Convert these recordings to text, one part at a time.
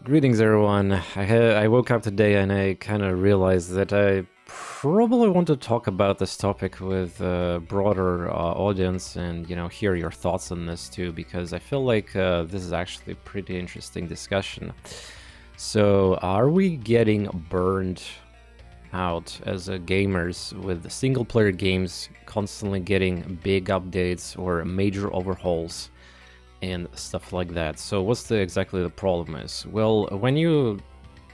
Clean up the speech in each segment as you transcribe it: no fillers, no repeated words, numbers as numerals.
Greetings, everyone. I woke up today and I kind of realized that I probably want to talk about this topic with a broader audience and, hear your thoughts on this too, because I feel like this is actually a pretty interesting discussion. So, are we getting burned out as gamers with single-player games constantly getting big updates or major overhauls? And stuff like that. So what's exactly the problem is? Well, when you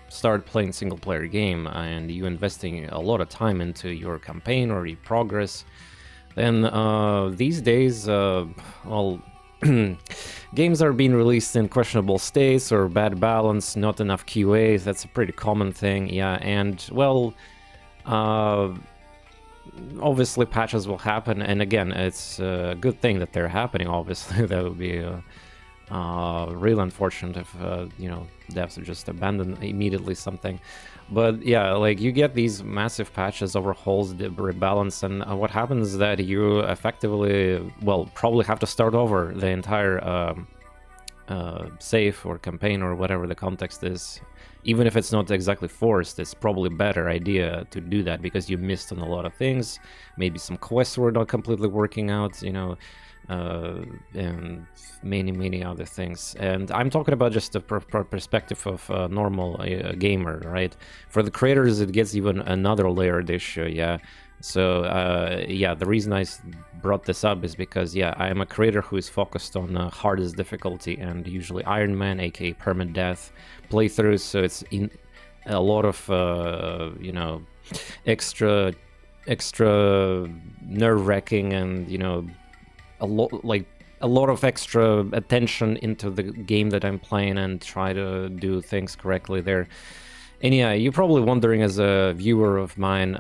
start playing single player game and you investing a lot of time into your campaign or your progress, then these days, well, games are being released in questionable states or bad balance, not enough QA. That's a pretty common thing, yeah. And well, obviously patches will happen, and again, it's a good thing that they're happening. Obviously, that would be real unfortunate if devs would just abandon immediately something. But yeah, like you get these massive patches, overhauls, rebalance, and what happens is that you effectively, well, probably have to start over the entire save or campaign or whatever the context is. Even if it's not exactly forced, it's probably a better idea to do that because you missed on a lot of things. Maybe some quests were not completely working out, and many other things. And I'm talking about just the perspective of a normal gamer, right? For the creators, it gets even another layered issue, yeah. So yeah, the reason I brought this up is because yeah, I am a creator who is focused on hardest difficulty and usually Iron Man, aka permadeath playthroughs. So it's in a lot of extra nerve-wracking and a lot of extra attention into the game that I'm playing and try to do things correctly there. And yeah, you're probably wondering as a viewer of mine,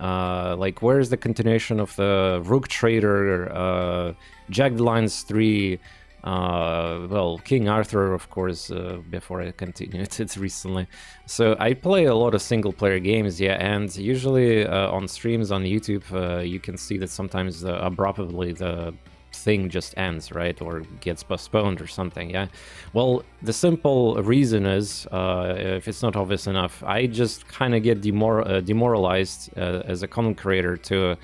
like where's the continuation of the Rook Trader, Jagged Lines 3, well, King Arthur, of course, before I continue, it's recently. So I play a lot of single-player games, yeah, and usually on streams on YouTube, you can see that sometimes abruptly the thing just ends, right, or gets postponed or something, yeah. Well, the simple reason is, if it's not obvious enough, I just kind of get demoralized as a content creator to,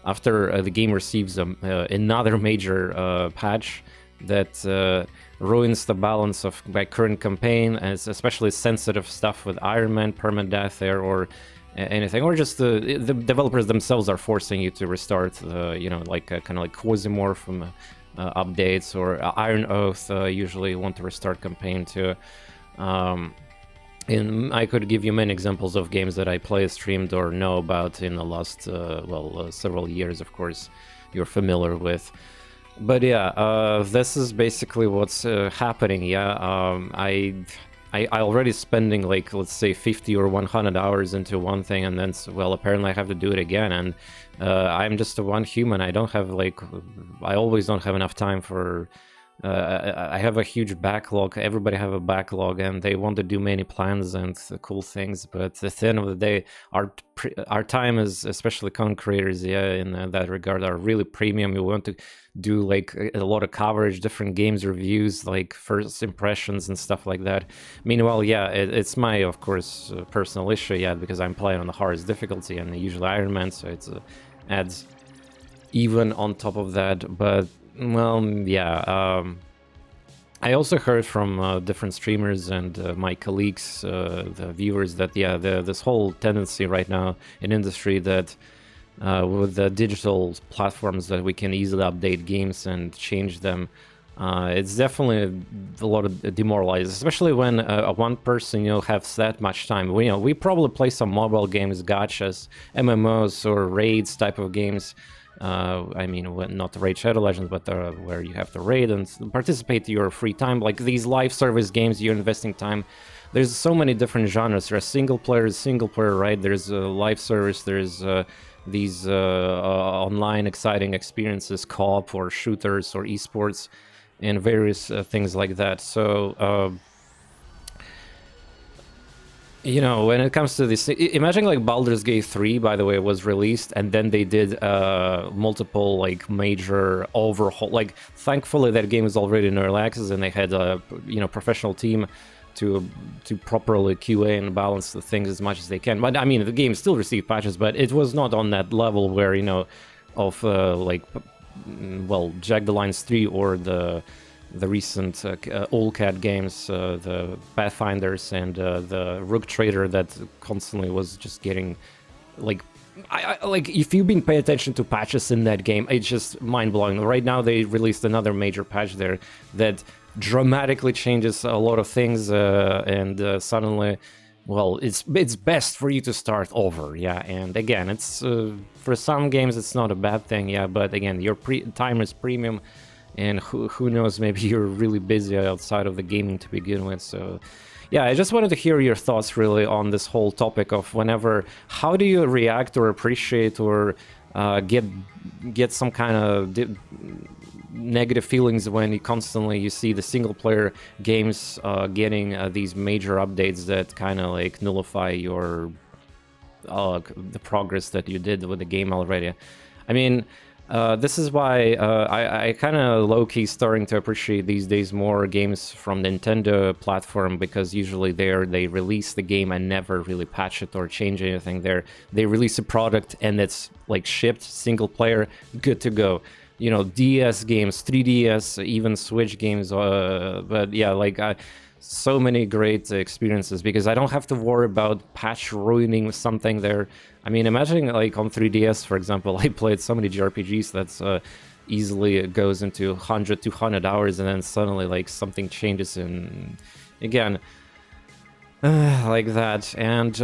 after the game receives another major patch that ruins the balance of my current campaign, and it's especially sensitive stuff with Iron Man, permadeath there, or anything, or just the developers themselves are forcing you to restart like kind of like Quasimorph updates, or Iron Oath usually want to restart campaign too. And I could give you many examples of games that I play, streamed, or know about in the last several years, of course you're familiar with. But yeah, this is basically what's happening. Yeah, I already spending like, let's say 50 or 100 hours into one thing, and then, well, apparently I have to do it again, and I'm just one human. I don't have I always don't have enough time for, I have a huge backlog. Everybody have a backlog, and they want to do many plans and cool things, but at the end of the day, our time is, especially content creators, yeah, in that regard, are really premium. We want to do like a lot of coverage, different games reviews, like first impressions and stuff like that. Meanwhile, yeah, it's my, of course, personal issue, yeah, because I'm playing on the hardest difficulty and usually Iron Man, so it's adds even on top of that. But well, yeah, I also heard from different streamers and my colleagues, the viewers, that yeah, this whole tendency right now in industry that with the digital platforms that we can easily update games and change them, it's definitely a lot of demoralized, especially when one person has that much time. We probably play some mobile games, gachas, MMOs, or raids type of games. I mean, not Raid Shadow Legends, but where you have to raid and participate your free time, like these live service games. You're investing time. There's so many different genres. There's single player, right? There's live service. There's these online exciting experiences, co-op or shooters or esports, and various things like that. So when it comes to this, imagine like Baldur's Gate 3, by the way, was released, and then they did multiple like major overhaul. Like, thankfully that game is already in early access, and they had a professional team to properly QA and balance the things as much as they can. But I mean, the game still received patches, but it was not on that level where, you know, of like, well, Jack the Lions 3 or the recent Cat games, the Pathfinders and the Rook Trader that constantly was just getting like. Like, if you've been paying attention to patches in that game, it's just mind-blowing. Right now they released another major patch there that dramatically changes a lot of things, and suddenly, well, it's best for you to start over, yeah. And again, it's for some games it's not a bad thing, yeah, but again, your time is premium, and who knows, maybe you're really busy outside of the gaming to begin with, so... Yeah, I just wanted to hear your thoughts really on this whole topic of how do you react or appreciate or get some kind of negative feelings when you see the single player games getting these major updates that kind of like nullify your the progress that you did with the game already. I mean, this is why I kind of low-key starting to appreciate these days more games from Nintendo platform, because usually they release the game and never really patch it or change anything there. They release a product and it's like shipped, single player, good to go. You know, DS games, 3DS, even Switch games, but yeah, like so many great experiences because I don't have to worry about patch ruining something there. I mean, imagine like on 3DS, for example, I played so many JRPGs that's easily goes into 100, 200 hours, and then suddenly like something changes, and again, like that. And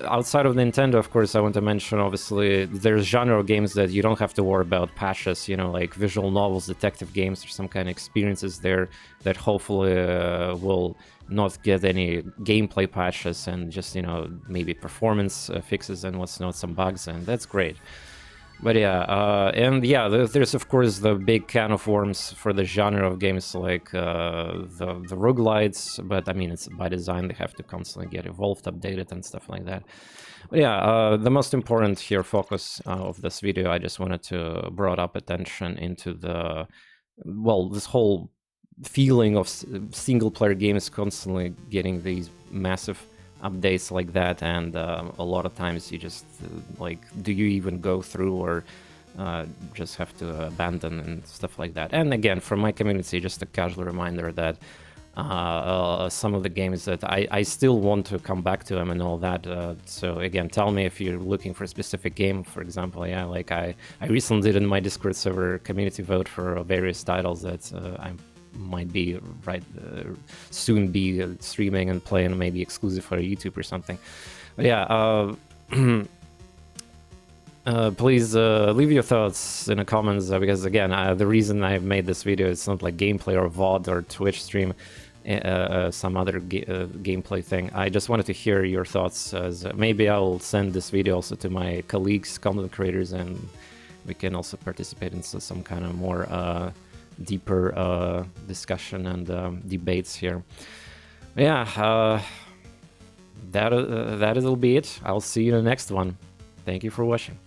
outside of Nintendo, of course, I want to mention, obviously, there's genre games that you don't have to worry about patches, you know, like visual novels, detective games, or some kind of experiences there that hopefully will not get any gameplay patches and just, you know, maybe performance fixes and what's not, some bugs, and that's great. But yeah, and yeah, there's of course the big can of worms for the genre of games like the roguelites, but I mean, it's by design, they have to constantly get evolved, updated, and stuff like that. But yeah, the most important here focus of this video, I just wanted to brought up attention into this whole feeling of single-player games constantly getting these massive updates like that, and a lot of times you just like, do you even go through or just have to abandon and stuff like that. And again, from my community, just a casual reminder that some of the games that I still want to come back to them and all that, so again, tell me if you're looking for a specific game, for example. Yeah, like I recently did in my Discord server community vote for various titles that I might be soon be streaming and playing, maybe exclusive for YouTube or something. But yeah, please leave your thoughts in the comments, because again, the reason I've made this video is not like gameplay or VOD or Twitch stream, some other gameplay thing. I just wanted to hear your thoughts, as maybe I'll send this video also to my colleagues, content creators, and we can also participate in some kind of more deeper discussion and debates here. Yeah, that'll be it. I'll see you in the next one. Thank you for watching.